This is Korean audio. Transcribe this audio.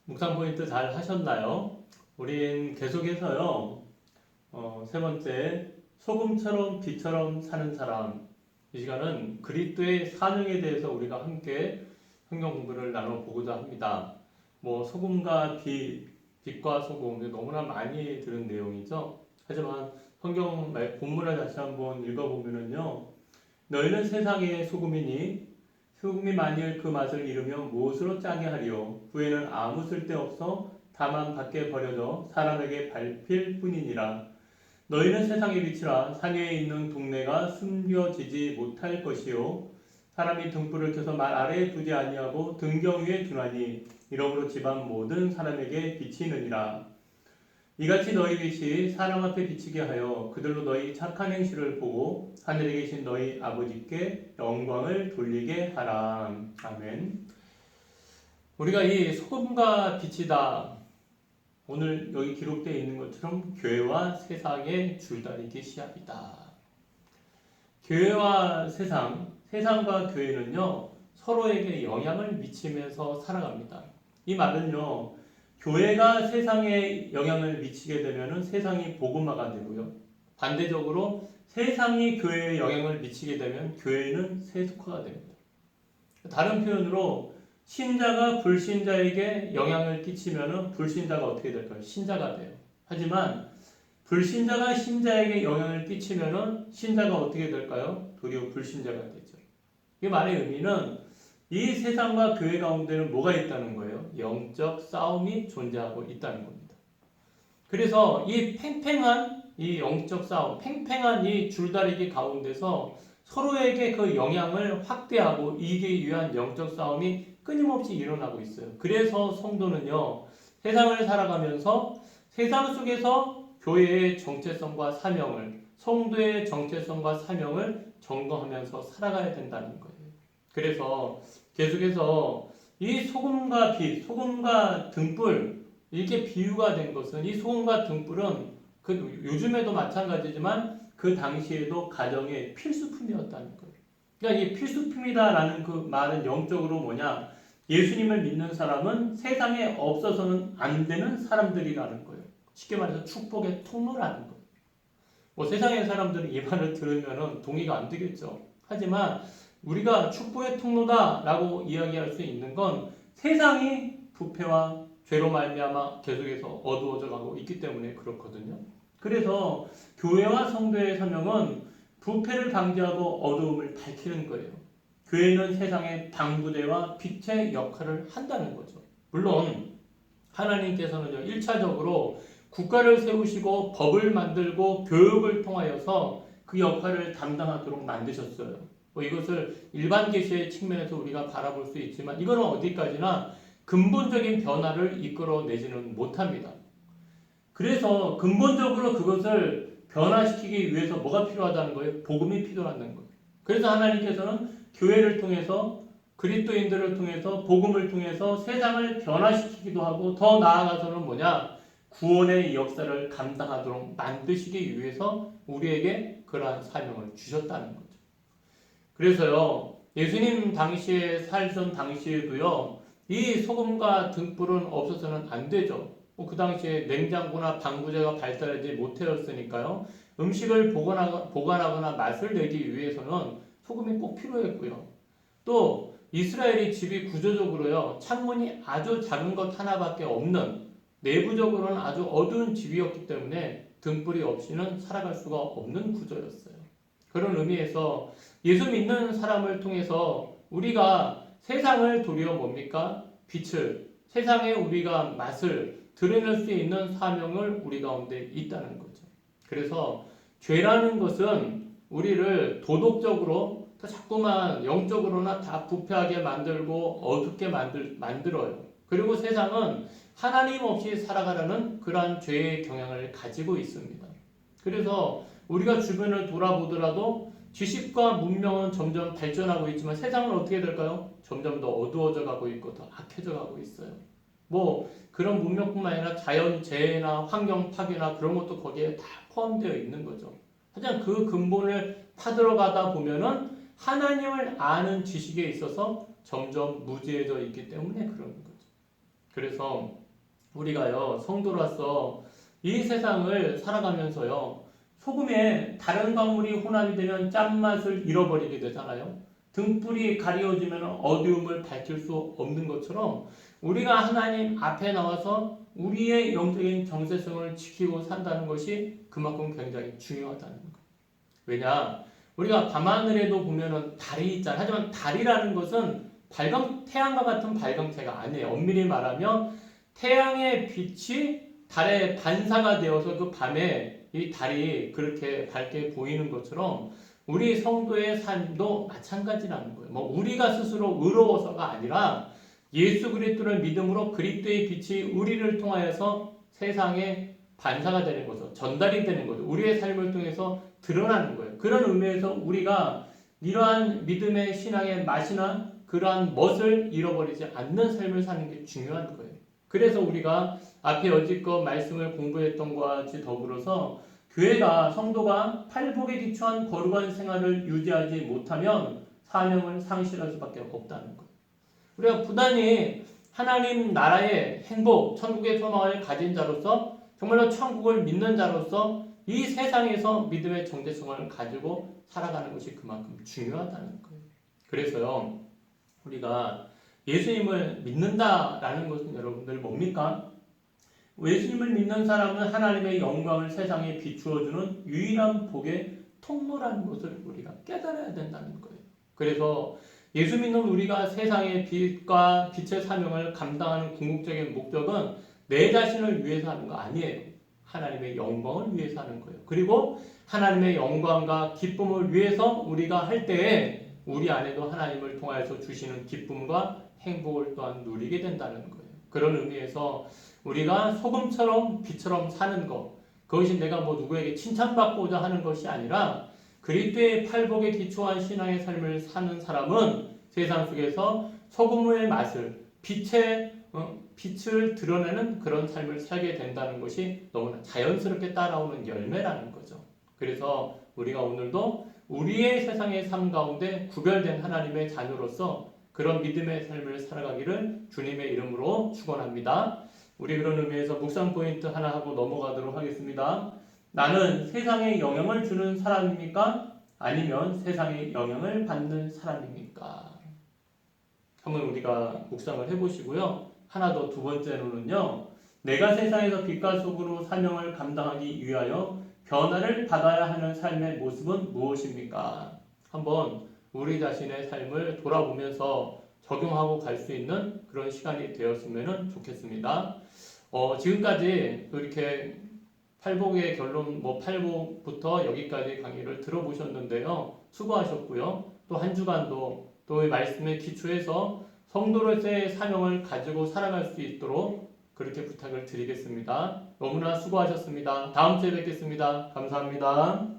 묵상 포인트 잘 하셨나요? 우린 계속해서요. 세 번째, 소금처럼 빛처럼 사는 사람. 이 시간은 그리스도의 사명에 대해서 우리가 함께 성경 공부를 나눠보고자 합니다. 소금과 빛, 빛과 소금, 너무나 많이 들은 내용이죠. 하지만 성경 본문을 다시 한번 읽어보면요. 너희는 세상의 소금이니 소금이 만일 그 맛을 잃으면 무엇으로 짜게 하리요? 후에는 아무 쓸데없어 다만 밖에 버려져 사람에게 밟힐 뿐이니라. 너희는 세상의 빛이라. 산 위에 있는 동네가 숨겨지지 못할 것이요 사람이 등불을 켜서 말 아래에 두지 아니하고 등경 위에 두나니 이러므로 집안 모든 사람에게 비치느니라. 이같이 너희 빛이 사람 앞에 비치게 하여 그들로 너희 착한 행실을 보고 하늘에 계신 너희 아버지께 영광을 돌리게 하라. 아멘. 우리가 이 소금과 빛이다. 오늘 여기 기록되어 있는 것처럼 교회와 세상의 줄다리기 시합이다. 교회와 세상과 교회는요, 서로에게 영향을 미치면서 살아갑니다. 이 말은요, 교회가 세상에 영향을 미치게 되면 세상이 복음화가 되고요. 반대적으로 세상이 교회에 영향을 미치게 되면 교회는 세속화가 됩니다. 다른 표현으로 신자가 불신자에게 영향을 끼치면 불신자가 어떻게 될까요? 신자가 돼요. 하지만 불신자가 신자에게 영향을 끼치면 신자가 어떻게 될까요? 도리어 불신자가 되죠. 이 말의 의미는 이 세상과 교회 가운데는 뭐가 있다는 거예요? 영적 싸움이 존재하고 있다는 겁니다. 그래서 이 팽팽한 이 영적 싸움, 팽팽한 이 줄다리기 가운데서 서로에게 그 영향을 확대하고 이기기 위한 영적 싸움이 끊임없이 일어나고 있어요. 그래서 성도는요, 세상을 살아가면서 세상 속에서 교회의 정체성과 사명을, 성도의 정체성과 사명을 점검하면서 살아가야 된다는 거예요. 그래서 계속해서 이 소금과 빛, 소금과 등불, 이렇게 비유가 된 것은 이 소금과 등불은 요즘에도 마찬가지지만 그 당시에도 가정의 필수품이었다는 거예요. 그러니까 이 필수품이다라는 그 말은 영적으로 뭐냐? 예수님을 믿는 사람은 세상에 없어서는 안 되는 사람들이라는 거예요. 쉽게 말해서 축복의 통로라는 거예요. 세상의 사람들은 이 말을 들으면 동의가 안 되겠죠. 하지만 우리가 축복의 통로다라고 이야기할 수 있는 건 세상이 부패와 죄로 말미암아 계속해서 어두워져 가고 있기 때문에 그렇거든요. 그래서 교회와 성도의 사명은 부패를 방지하고 어두움을 밝히는 거예요. 교회는 세상의 방부제와 빛의 역할을 한다는 거죠. 물론 하나님께서는요, 1차적으로 국가를 세우시고 법을 만들고 교육을 통하여서 그 역할을 담당하도록 만드셨어요. 이것을 일반 계시의 측면에서 우리가 바라볼 수 있지만 이거는 어디까지나 근본적인 변화를 이끌어내지는 못합니다. 그래서 근본적으로 그것을 변화시키기 위해서 뭐가 필요하다는 거예요? 복음이 필요하다는 거예요. 그래서 하나님께서는 교회를 통해서 그리스도인들을 통해서 복음을 통해서 세상을 변화시키기도 하고 더 나아가서는 뭐냐? 구원의 역사를 감당하도록 만드시기 위해서 우리에게 그러한 사명을 주셨다는 거죠. 그래서요, 예수님 당시에 살던 당시에도요, 이 소금과 등불은 없어서는 안 되죠. 그 당시에 냉장고나 방부제가 발달하지 못하였으니까요, 음식을 보관하거나 맛을 내기 위해서는 소금이 꼭 필요했고요. 또 이스라엘이 집이 구조적으로요, 창문이 아주 작은 것 하나밖에 없는, 내부적으로는 아주 어두운 집이었기 때문에 등불이 없이는 살아갈 수가 없는 구조였어요. 그런 의미에서 예수 믿는 사람을 통해서 우리가 세상을 도리어 뭡니까? 빛을, 세상에 우리가 맛을 드러낼 수 있는 사명을 우리 가운데 있다는 거죠. 그래서 죄라는 것은 우리를 도덕적으로 자꾸만 영적으로나 다 부패하게 만들고 어둡게 만들어요. 그리고 세상은 하나님 없이 살아가려는 그러한 죄의 경향을 가지고 있습니다. 그래서 우리가 주변을 돌아보더라도 지식과 문명은 점점 발전하고 있지만 세상은 어떻게 될까요? 점점 더 어두워져 가고 있고 더 악해져 가고 있어요. 그런 문명뿐만 아니라 자연재해나 환경 파괴나 그런 것도 거기에 다 포함되어 있는 거죠. 하지만 그 근본을 파들어가다 보면은 하나님을 아는 지식에 있어서 점점 무지해져 있기 때문에 그런 거죠. 그래서 우리가요, 성도로서 이 세상을 살아가면서요, 소금에 다른 광물이 혼합이 되면 짠맛을 잃어버리게 되잖아요. 등불이 가려지면 어두움을 밝힐 수 없는 것처럼 우리가 하나님 앞에 나와서 우리의 영적인 정체성을 지키고 산다는 것이 그만큼 굉장히 중요하다는 거예요. 왜냐? 우리가 밤하늘에도 보면은 달이 있잖아요. 하지만 달이라는 것은 태양과 같은 발광체가 아니에요. 엄밀히 말하면 태양의 빛이 달에 반사가 되어서 그 밤에 이 달이 그렇게 밝게 보이는 것처럼 우리 성도의 삶도 마찬가지라는 거예요. 뭐 우리가 스스로 의로워서가 아니라 예수 그리스도를 믿음으로 그리스도의 빛이 우리를 통하여서 세상에 반사가 되는 거죠. 전달이 되는 거죠. 우리의 삶을 통해서 드러나는 거예요. 그런 의미에서 우리가 이러한 믿음의 신앙의 맛이나 그러한 멋을 잃어버리지 않는 삶을 사는 게 중요한 거예요. 그래서 우리가 앞에 여지껏 말씀을 공부했던 것과 같이 더불어서 교회가 성도가 팔복에 기초한 거룩한 생활을 유지하지 못하면 사명을 상실할 수밖에 없다는 거예요. 우리가 부단히 하나님 나라의 행복, 천국의 소망을 가진 자로서 정말로 천국을 믿는 자로서 이 세상에서 믿음의 정체성을 가지고 살아가는 것이 그만큼 중요하다는 거예요. 그래서요, 우리가 예수님을 믿는다라는 것은 여러분들 뭡니까? 예수님을 믿는 사람은 하나님의 영광을 세상에 비추어주는 유일한 복의 통로라는 것을 우리가 깨달아야 된다는 거예요. 그래서 예수 믿는 우리가 세상의 빛과 빛의 사명을 감당하는 궁극적인 목적은 내 자신을 위해서 하는 거 아니에요. 하나님의 영광을 위해서 하는 거예요. 그리고 하나님의 영광과 기쁨을 위해서 우리가 할 때에 우리 안에도 하나님을 통하여서 주시는 기쁨과 행복을 또한 누리게 된다는 거예요. 그런 의미에서 우리가 소금처럼 빛처럼 사는 것, 그것이 내가 뭐 누구에게 칭찬받고자 하는 것이 아니라 그리스도의 팔복에 기초한 신앙의 삶을 사는 사람은 세상 속에서 소금의 맛을 빛을 드러내는 그런 삶을 살게 된다는 것이 너무나 자연스럽게 따라오는 열매라는 거죠. 그래서 우리가 오늘도 우리의 세상의 삶 가운데 구별된 하나님의 자녀로서 그런 믿음의 삶을 살아가기를 주님의 이름으로 축원합니다. 우리 그런 의미에서 묵상 포인트 하나 하고 넘어가도록 하겠습니다. 나는 세상에 영향을 주는 사람입니까? 아니면 세상에 영향을 받는 사람입니까? 한번 우리가 묵상을 해보시고요. 하나 더 두 번째로는요. 내가 세상에서 빛과 소금으로 사명을 감당하기 위하여 변화를 받아야 하는 삶의 모습은 무엇입니까? 한번 우리 자신의 삶을 돌아보면서 적용하고 갈 수 있는 그런 시간이 되었으면 좋겠습니다. 지금까지 이렇게 팔복의 결론, 팔복부터 여기까지 강의를 들어보셨는데요. 수고하셨고요. 또 한 주간도 또 이 말씀에 기초해서 성도로서의 사명을 가지고 살아갈 수 있도록 그렇게 부탁을 드리겠습니다. 너무나 수고하셨습니다. 다음 주에 뵙겠습니다. 감사합니다.